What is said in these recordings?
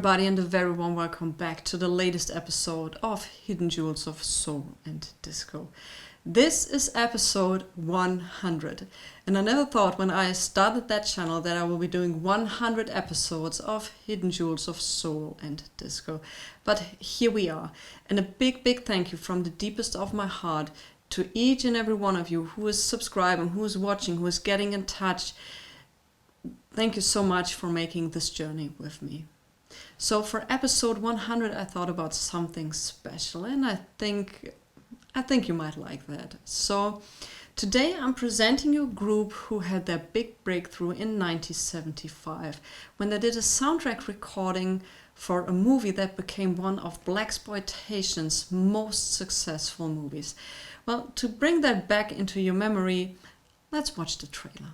everybody, and a very warm welcome back to the latest episode of Hidden Jewels of Soul and Disco. This is episode 100, and I never thought when I started that channel that I will be doing 100 episodes of Hidden Jewels of Soul and Disco. But here we are, and a big thank you from the deepest of my heart to each and every one of you who is subscribing, who is watching, who is getting in touch. Thank you so much for making this journey with me. So for episode 100, I thought about something special, and I think you might like that. So today I'm presenting you a group who had their big breakthrough in 1975 when they did a soundtrack recording for a movie that became one of Blaxploitation's most successful movies. Well, to bring that back into your memory, let's watch the trailer.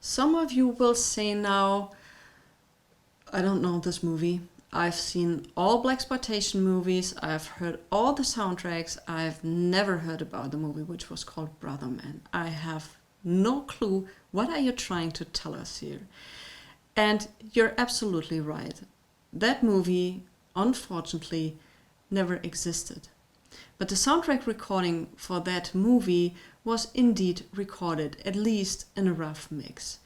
Some of you will say now, I don't know this movie. I've seen all Blaxploitation movies. I've heard all the soundtracks. I've never heard about the movie, which was called Brother Man. I have no clue. What are you trying to tell us here? And you're absolutely right. That movie, unfortunately, never existed. But the soundtrack recording for that movie was indeed recorded, at least in a rough mix.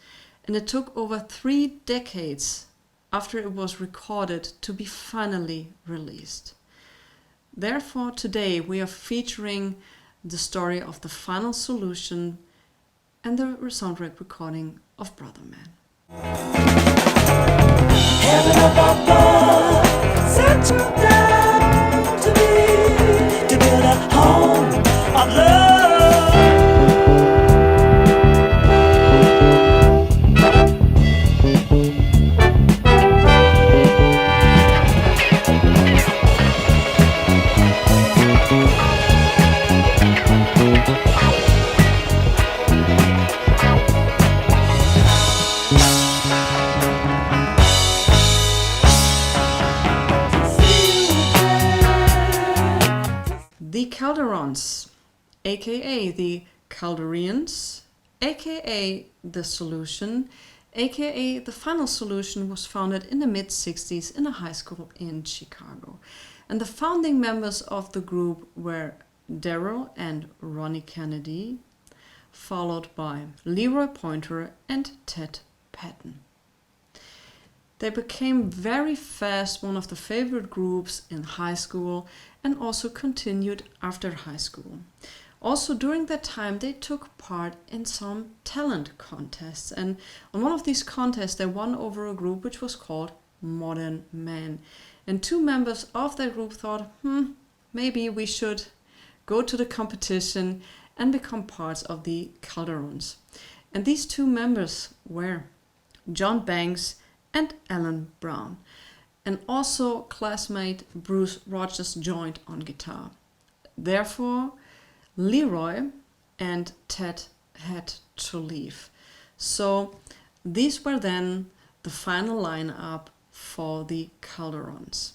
And it took over 3 decades after it was recorded to be finally released. Therefore, today we are featuring the story of the final solution and the soundtrack recording of Brother Man. Heaven up above, sent you down to me, to build a home of love. The Calderons, aka the Calderians, aka the Solution, aka the Final Solution, was founded in the mid-60s in a high school in Chicago. And the founding members of the group were Daryl and Ronnie Kennedy, followed by Leroy Pointer and Ted Patton. They became very fast one of the favorite groups in high school and also continued after high school. Also during that time they took part in some talent contests, and on one of these contests they won over a group which was called Modern Men. And 2 members of that group thought, maybe we should go to the competition and become parts of the Calderons. And these 2 members were John Banks and Alan Brown, and also classmate Bruce Rogers joined on guitar. Therefore, Leroy and Ted had to leave. So these were then the final lineup for the Calderons.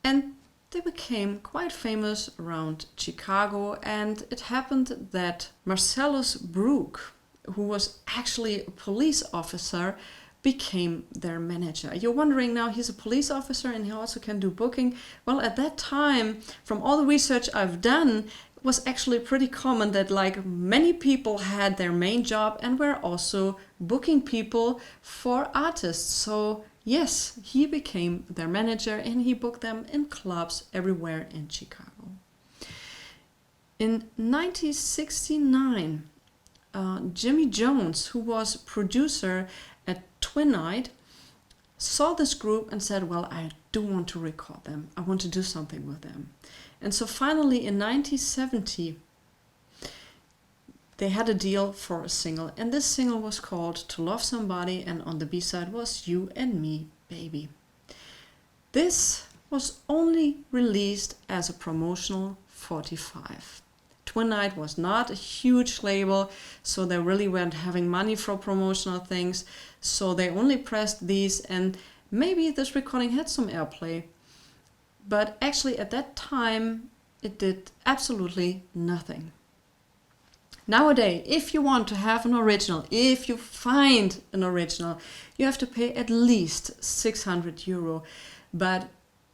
And they became quite famous around Chicago, and it happened that Marcellus Brooke, who was actually a police officer, became their manager. You're wondering now, he's a police officer and he also can do booking. Well, at that time, from all the research I've done, it was actually pretty common that like many people had their main job and were also booking people for artists. So yes, he became their manager and he booked them in clubs everywhere in Chicago. In 1969, Jimmy Jones, who was producer at Twin Night, saw this group and said, well, I do want to record them. I want to do something with them. And so finally in 1970, they had a deal for a single. And this single was called To Love Somebody, and on the B-side was You and Me, Baby. This was only released as a promotional 45. Twin Night was not a huge label, so they really weren't having money for promotional things. So they only pressed these, and maybe this recording had some airplay. But actually at that time, it did absolutely nothing. Nowadays, if you want to have an original, if you find an original, you have to pay at least 600 euro. But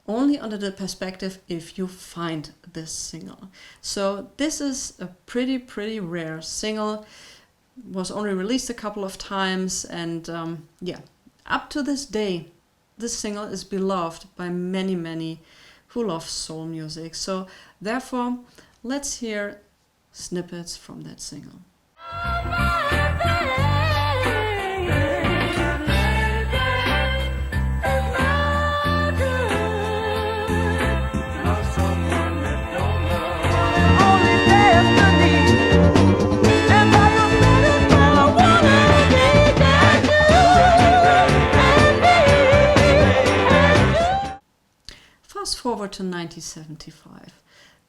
only under the perspective if you find this single. So this is a pretty rare single. Was only released a couple of times, and yeah, up to this day, this single is beloved by many who love soul music. So therefore, let's hear snippets from that single. Fast forward to 1975.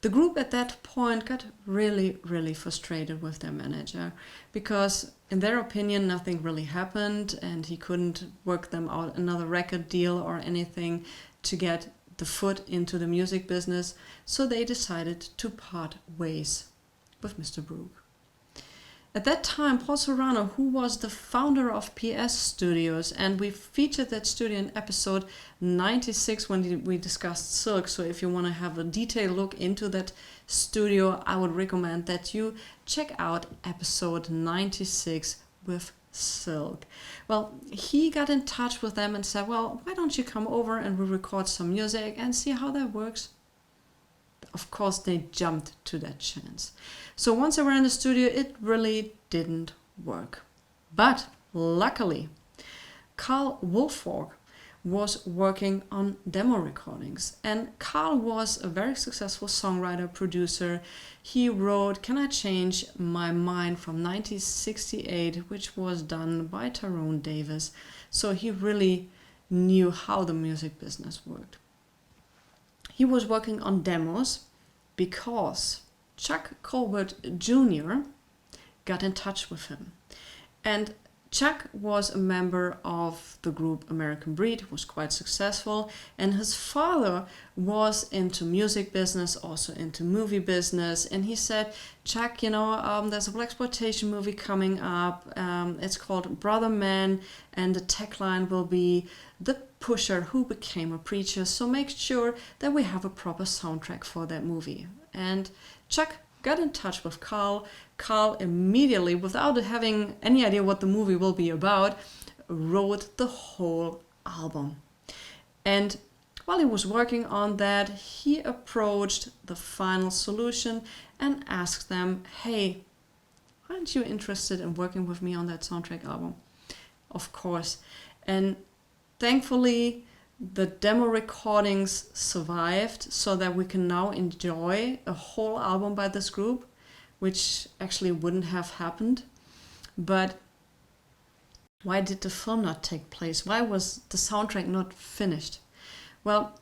The group at that point got really frustrated with their manager because in their opinion nothing really happened and he couldn't work them out another record deal or anything to get the foot into the music business, so they decided to part ways with Mr. Brook. At that time, Paul Serrano, who was the founder of PS Studios, and we featured that studio in episode 96 when we discussed Silk, so if you want to have a detailed look into that studio, I would recommend that you check out episode 96 with Silk. Well, he got in touch with them and said, well, why don't you come over and we record some music and see how that works? Of course, they jumped to that chance. So once they were in the studio, it really didn't work. But luckily, Carl Woolfolk was working on demo recordings. And Carl was a very successful songwriter, producer. He wrote Can I Change My Mind from 1968, which was done by Tyrone Davis. So he really knew how the music business worked. He was working on demos because Chuck Colbert Jr. got in touch with him. And Chuck was a member of the group American Breed, was quite successful, and his father was into music business, also into movie business, and he said, Chuck, there's a Blaxploitation movie coming up, it's called Brother Man, and the tagline will be The Pusher Who Became a Preacher, so make sure that we have a proper soundtrack for that movie. And Chuck got in touch with Carl. Carl immediately, without having any idea what the movie will be about, wrote the whole album. And while he was working on that, he approached the Final Solution and asked them, hey, aren't you interested in working with me on that soundtrack album? Of course. And thankfully, the demo recordings survived so that we can now enjoy a whole album by this group, which actually wouldn't have happened. But why did the film not take place? Why was the soundtrack not finished? Well,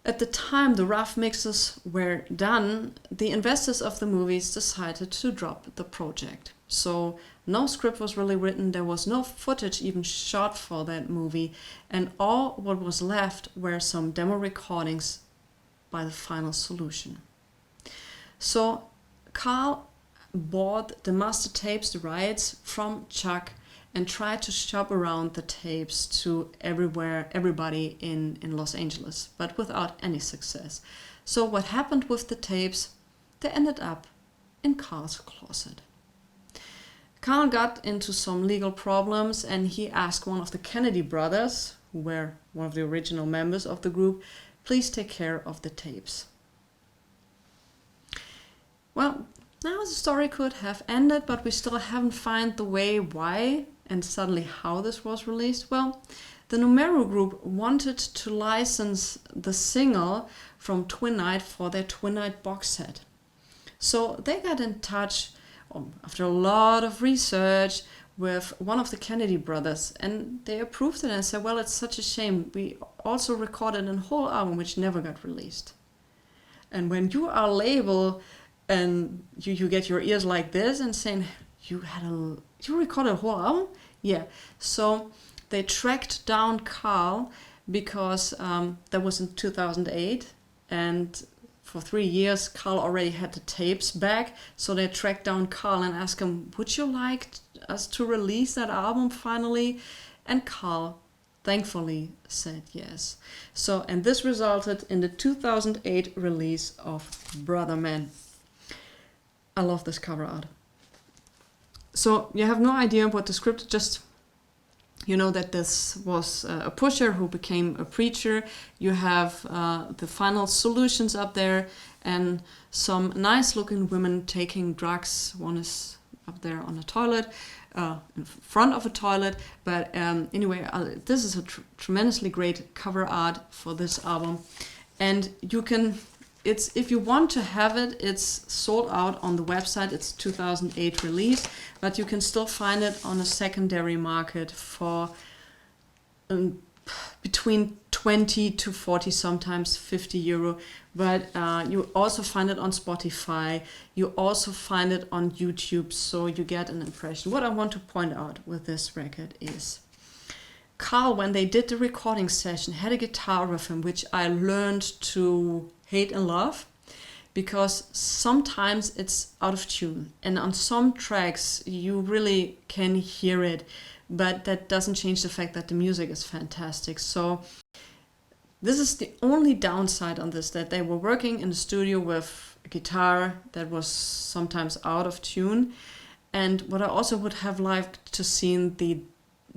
at the time the rough mixes were done, the investors of the movies decided to drop the project. So no script was really written, there was no footage even shot for that movie, and all what was left were some demo recordings by the Final Solution. So Carl bought the master tapes, the rights from Chuck, and tried to shop around the tapes to everybody in Los Angeles, but without any success. So what happened with the tapes? They ended up in Carl's closet. Carl got into some legal problems, and he asked one of the Kennedy brothers, who were one of the original members of the group, please take care of the tapes. Well, now the story could have ended, but we still haven't found the way why and suddenly how this was released. Well, the Numero Group wanted to license the single from Twin Night for their Twin Night box set. So they got in touch after a lot of research with one of the Kennedy brothers, and they approved it and said, well, it's such a shame. We also recorded a whole album which never got released. And when you are a label and you get your ears like this and saying, you recorded a whole album? Yeah. So they tracked down Carl because that was in 2008, and for 3 years Carl already had the tapes back. So they tracked down Carl and asked him, would you like us to release that album finally? And Carl thankfully said yes. So, and this resulted in the 2008 release of Brother Man. I love this cover art. So you have no idea what the script, just you know that this was a pusher who became a preacher. You have the final solutions up there and some nice looking women taking drugs. One is up there on a toilet, in front of a toilet. But anyway, this is a tremendously great cover art for this album. And you can... if you want to have it, it's sold out on the website. It's 2008 release, but you can still find it on a secondary market for between 20 to 40, sometimes 50 euro. But you also find it on Spotify. You also find it on YouTube, so you get an impression. What I want to point out with this record is Carl, when they did the recording session, had a guitar with him, which I learned to hate and love, because sometimes it's out of tune, and on some tracks you really can hear it, but that doesn't change the fact that the music is fantastic. So this is the only downside on this, that they were working in the studio with a guitar that was sometimes out of tune. And what I also would have liked to see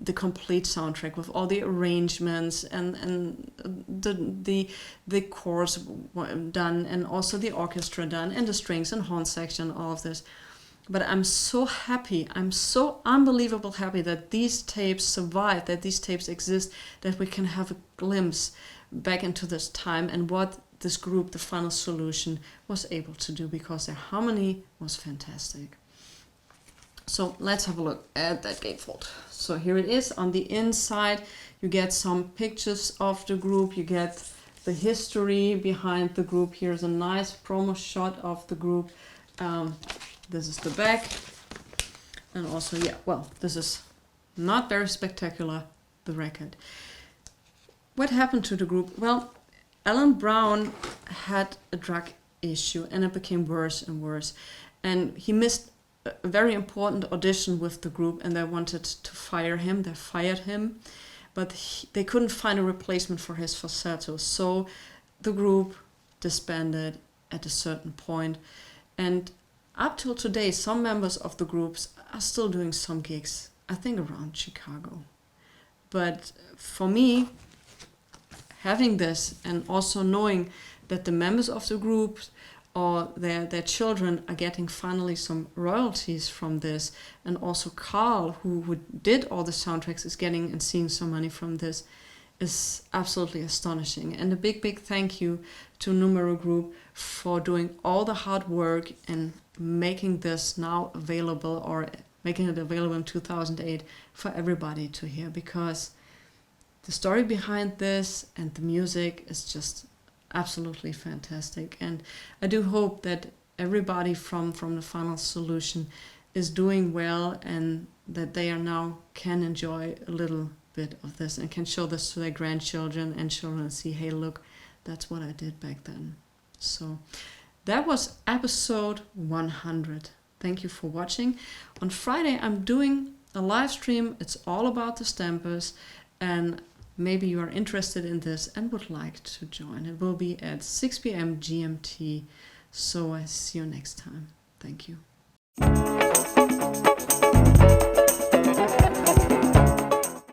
the complete soundtrack with all the arrangements and the chorus done, and also the orchestra done, and the strings and horn section, all of this. But I'm so happy, I'm so unbelievable happy that these tapes survive, that these tapes exist, that we can have a glimpse back into this time and what this group, the Final Solution, was able to do, because their harmony was fantastic. So let's have a look at that gatefold. So here it is. On the inside, you get some pictures of the group. You get the history behind the group. Here's a nice promo shot of the group. This is the back. And also, yeah, well, this is not very spectacular, the record. What happened to the group? Well, Alan Brown had a drug issue, and it became worse and worse. And he missed a very important audition with the group, and they wanted to fire him. They fired him, but they couldn't find a replacement for his falsetto. So the group disbanded at a certain point. And up till today, some members of the groups are still doing some gigs, I think around Chicago. But for me, having this and also knowing that the members of the group or their children are getting finally some royalties from this, and also Carl, who did all the soundtracks, is getting and seeing some money from this, is absolutely astonishing. And a big thank you to Numero Group for doing all the hard work and making this now available, or making it available in 2008 for everybody to hear, because the story behind this and the music is just absolutely fantastic. And I do hope that everybody from the Final Solution is doing well, and that they are now can enjoy a little bit of this and can show this to their grandchildren and children and see, hey, look, that's what I did back then. So that was episode 100. Thank you for watching. On Friday, I'm doing a live stream. It's all about the stampers, and maybe you are interested in this and would like to join. It will be at 6 p.m. GMT. So I see you next time. Thank you.